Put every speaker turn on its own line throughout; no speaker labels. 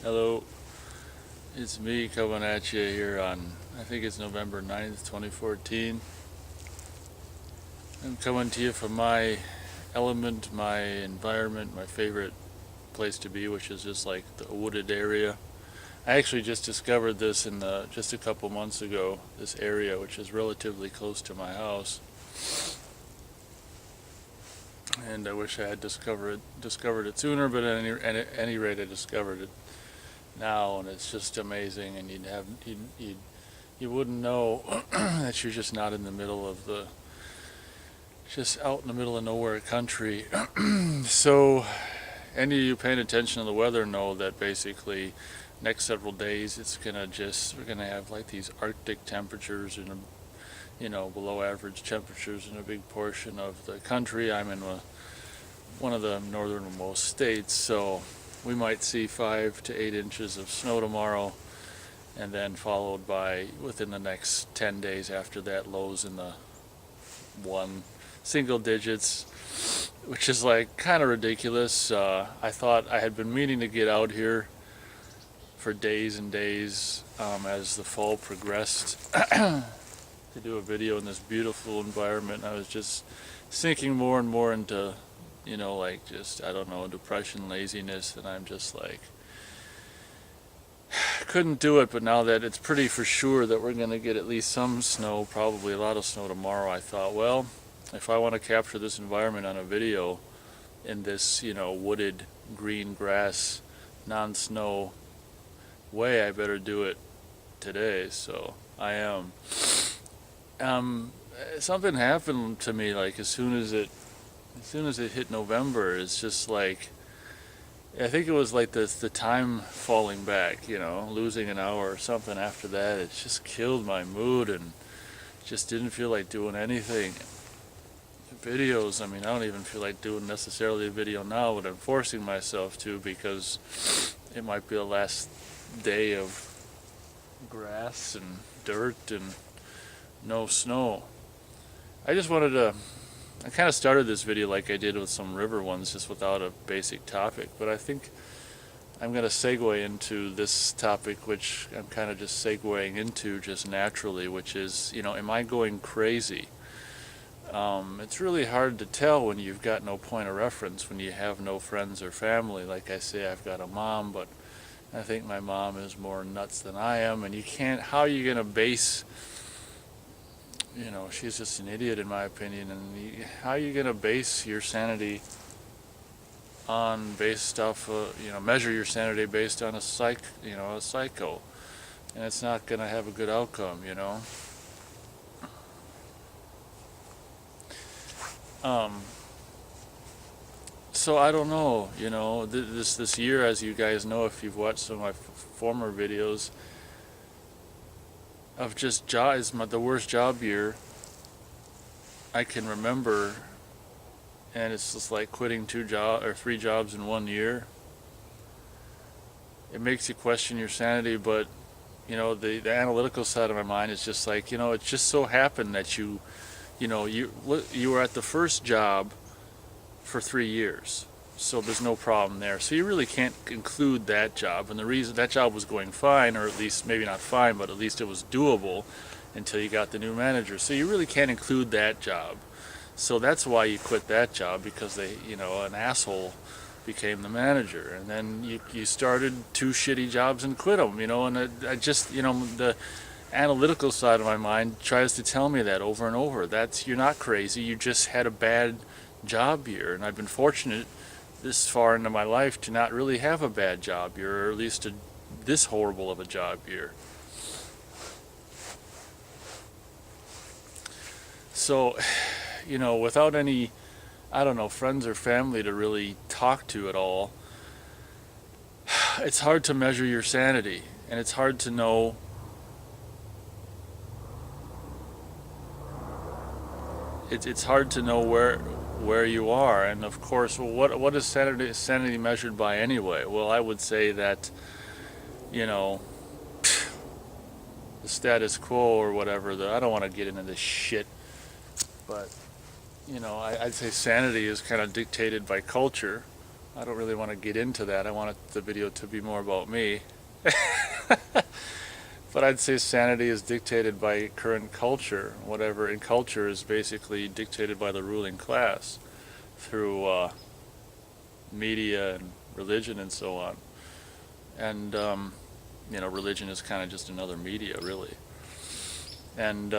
Hello, it's me coming at you here on, I think it's November 9th, 2014. I'm coming to you from my element, my environment, my favorite place to be, which is just like the wooded area. I actually just discovered this just a couple months ago, this area, which is relatively close to my house. And I wish I had discovered it sooner, but at any rate, I discovered it now, and it's just amazing. And you wouldn't know that you're just not in the middle of just out in the middle of nowhere country. So, any of you paying attention to the weather know that basically next several days we're gonna have like these Arctic temperatures and below average temperatures in a big portion of the country. I'm in one of the northernmost states, so we might see 5 to 8 inches of snow tomorrow, and then followed by, within the next 10 days after that, lows in the one single digits, which is like kind of ridiculous. I thought I had been meaning to get out here for days and days as the fall progressed to do a video in this beautiful environment. I was just sinking more and more into, like just, I don't know, depression, laziness, and I'm just like, couldn't do it. But now that it's pretty for sure that we're going to get at least some snow, probably a lot of snow tomorrow, I thought, well, if I want to capture this environment on a video in this, wooded, green grass, non-snow way, I better do it today. So I am. Something happened to me like as soon as it hit November. It's just like, I think it was like the time falling back, losing an hour or something after that. It just killed my mood and just didn't feel like doing anything. Videos, I don't even feel like doing necessarily a video now, but I'm forcing myself to because it might be the last day of grass and dirt and no snow. I kind of started this video like I did with some river ones, just without a basic topic, but I think I'm going to segue into this topic, which I'm kind of just segueing into just naturally, which is, am I going crazy? It's really hard to tell when you've got no point of reference, when you have no friends or family. Like I say, I've got a mom, but I think my mom is more nuts than I am, and how are you going to base, she's just an idiot in my opinion, and how are you going to base your sanity based off, measure your sanity based on a psycho, and it's not going to have a good outcome. So I don't know, this year, as you guys know, if you've watched some of my former videos, of just is the worst job year I can remember, and it's just like quitting 3 jobs in 1 year. It makes you question your sanity, but the analytical side of my mind is just like, it just so happened that you were at the first job for 3 years, so there's no problem there. So you really can't include that job, and the reason that job was going fine, or at least maybe not fine, but at least it was doable until you got the new manager. So you really can't include that job. So that's why you quit that job, because an asshole became the manager, and then you started 2 shitty jobs and quit them. And I just the analytical side of my mind tries to tell me that over and over. You're not crazy. You just had a bad job year, and I've been fortunate this far into my life to not really have a bad job year, or at least this horrible of a job year. So, without any, I don't know, friends or family to really talk to at all, it's hard to measure your sanity, and it's hard to know it's hard to know where you are. And of course, well, what is sanity measured by anyway? Well, I would say that the status quo or whatever. I don't want to get into this shit, but I'd say sanity is kind of dictated by culture, I don't really want to get into that. I want the video to be more about me. But I'd say sanity is dictated by current culture. Whatever in culture is basically dictated by the ruling class through media and religion and so on. And religion is kind of just another media, really. And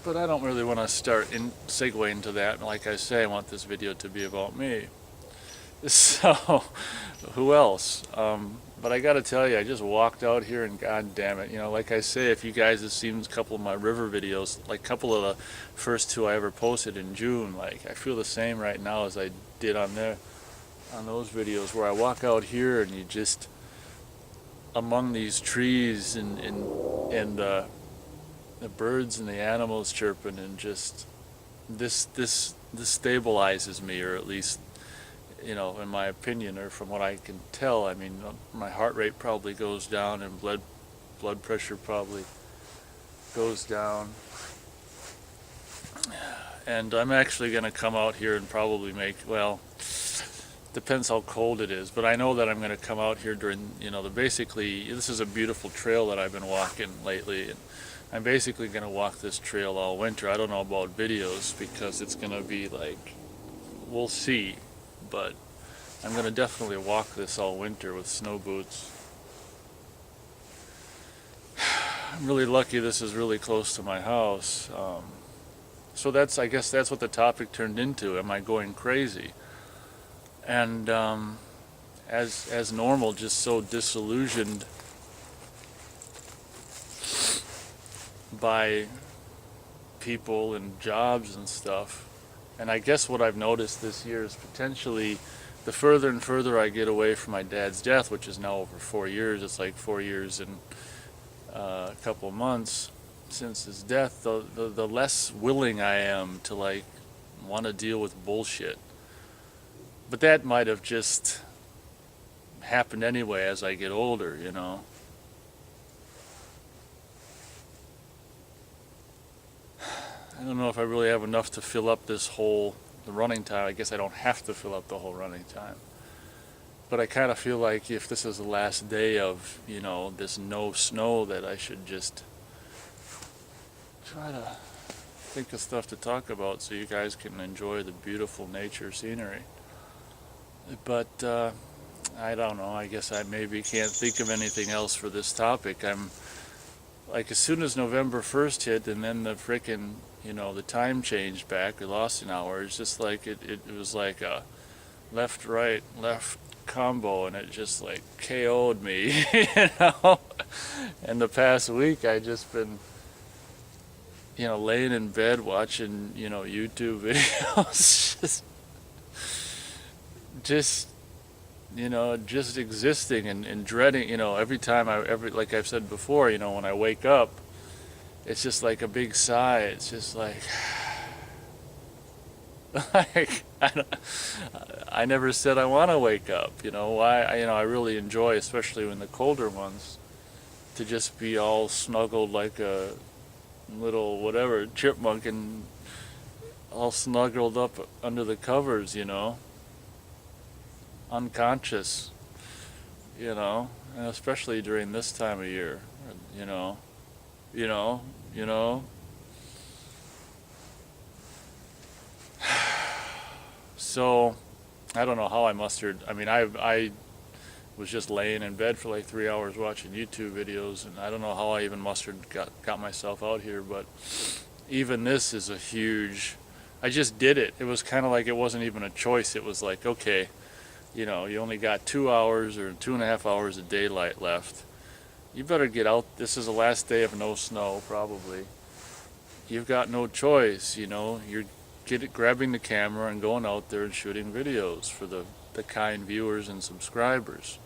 but I don't really want to segue into that. Like I say, I want this video to be about me. So, who else? But I got to tell you, I just walked out here and god damn it, like I say, if you guys have seen a couple of my river videos, like a couple of the first two I ever posted in June, like I feel the same right now as I did on those videos where I walk out here and you just among these trees and the birds and the animals chirping, and just this stabilizes me, or at least in my opinion, or from what I can tell. I mean, my heart rate probably goes down, and blood pressure probably goes down. And I'm actually going to come out here and probably depends how cold it is, but I know that I'm going to come out here during, basically, this is a beautiful trail that I've been walking lately, and I'm basically going to walk this trail all winter. I don't know about videos because it's going to be like, we'll see. But I'm going to definitely walk this all winter with snow boots. I'm really lucky this is really close to my house. So I guess that's what the topic turned into. Am I going crazy? And as normal, just so disillusioned by people and jobs and stuff. And I guess what I've noticed this year is potentially the further and further I get away from my dad's death, which is now over 4 years, it's like 4 years and a couple of months since his death, the less willing I am to want to deal with bullshit. But that might have just happened anyway as I get older, I don't know if I really have enough to fill up the running time. I guess I don't have to fill up the whole running time. But I kind of feel like if this is the last day of, this no snow, that I should just try to think of stuff to talk about so you guys can enjoy the beautiful nature scenery. But I don't know. I guess I maybe can't think of anything else for this topic. I'm like, as soon as November 1st hit, and then the frickin', the time changed back, we lost an hour. It's just like, it was like a left combo, and it just like KO'd me, And the past week, I just been, laying in bed watching, YouTube videos, just existing and dreading, every time like I've said before, when I wake up, it's just like a big sigh. It's just like, I never said I want to wake up, why, I really enjoy, especially in the colder months, to just be all snuggled like a little, whatever, chipmunk, and all snuggled up under the covers, unconscious, and especially during this time of year, you know. So, I don't know how I mustered. I mean, I was just laying in bed for like 3 hours watching YouTube videos, and I don't know how I even got myself out here, but even this is a huge, I just did it. It was kind of like it wasn't even a choice. It was like, okay, you only got 2 hours or 2.5 hours of daylight left. You better get out. This is the last day of no snow, probably. You've got no choice, You're grabbing the camera and going out there and shooting videos for the kind viewers and subscribers.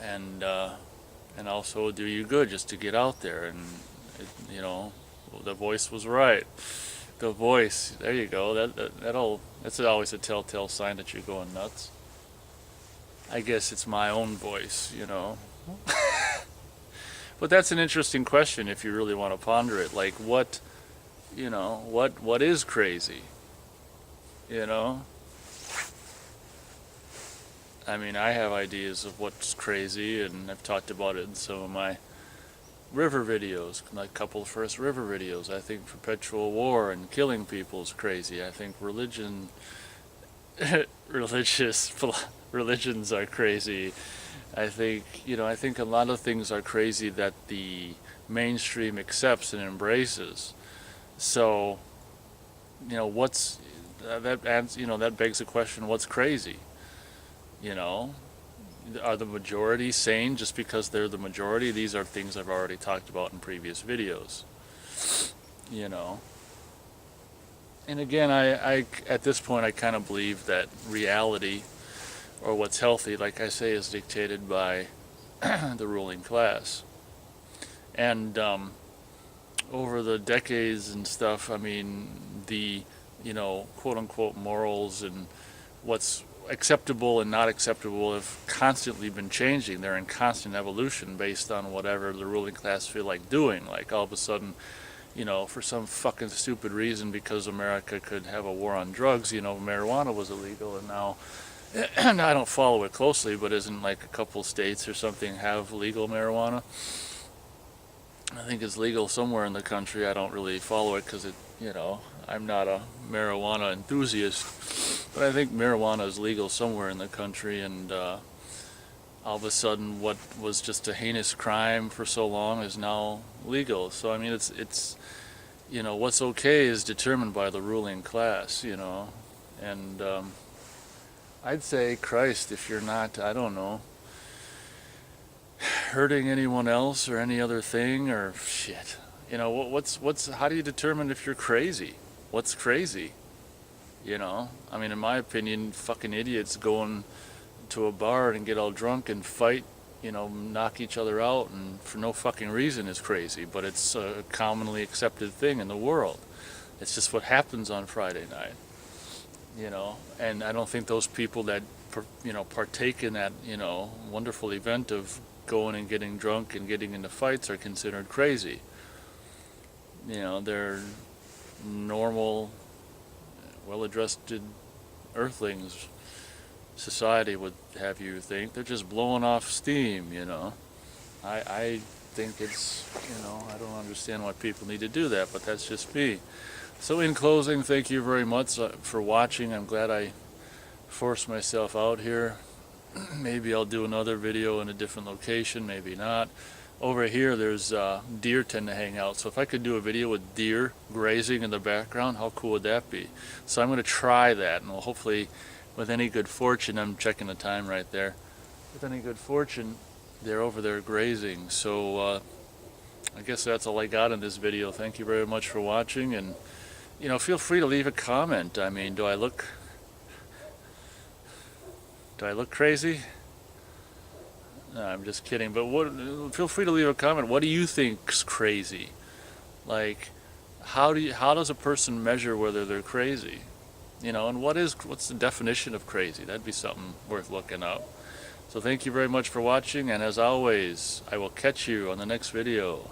And also do you good just to get out there. And, the voice was right. The voice, there you go. That's always a telltale sign that you're going nuts. I guess it's my own voice, But that's an interesting question if you really want to ponder it. Like, what is crazy? I mean, I have ideas of what's crazy, and I've talked about it in some of my river videos, like couple first river videos. I think perpetual war and killing people is crazy. I think religious religions are crazy. I think, I think a lot of things are crazy that the mainstream accepts and embraces. So, what's that begs the question, what's crazy? You know, are the majority sane just because they're the majority? These are things I've already talked about in previous videos. You know, and again, I at this point I kind of believe that reality, or what's healthy, like I say, is dictated by the ruling class. And over the decades and stuff, I mean, the quote unquote morals and what's acceptable and not acceptable have constantly been changing. They're in constant evolution based on whatever the ruling class feel like doing. Like all of a sudden, for some fucking stupid reason, because America could have a war on drugs, marijuana was illegal, and now I don't follow it closely, but isn't like a couple states or something have legal marijuana? I think it's legal somewhere in the country. I don't really follow it because I'm not a marijuana enthusiast, but I think marijuana is legal somewhere in the country, and all of a sudden what was just a heinous crime for so long is now legal. So I mean, it's what's okay is determined by the ruling class, and I'd say, Christ, if you're not, I don't know, hurting anyone else or any other thing or shit, how do you determine if you're crazy? What's crazy? I mean, in my opinion, fucking idiots going to a bar and get all drunk and fight, knock each other out and for no fucking reason is crazy, but it's a commonly accepted thing in the world. It's just what happens on Friday night, and I don't think those people that partake in that wonderful event of going and getting drunk and getting into fights are considered crazy. They're normal, well-adjusted earthlings, society would have you think. They're just blowing off steam, I think it's, I don't understand why people need to do that, but that's just me. So in closing, thank you very much for watching. I'm glad I forced myself out here. Maybe I'll do another video in a different location, maybe not. Over here there's deer tend to hang out, so if I could do a video with deer grazing in the background, how cool would that be? So I'm going to try that, and hopefully with any good fortune, I'm checking the time right there, with any good fortune they're over there grazing. So I guess that's all I got in this video. Thank you very much for watching, and feel free to leave a comment. I mean, do I look crazy? No, I'm just kidding, but feel free to leave a comment. What do you think's crazy? Like, how does a person measure whether they're crazy? And what's the definition of crazy? That'd be something worth looking up. So thank you very much for watching, and as always, I will catch you on the next video.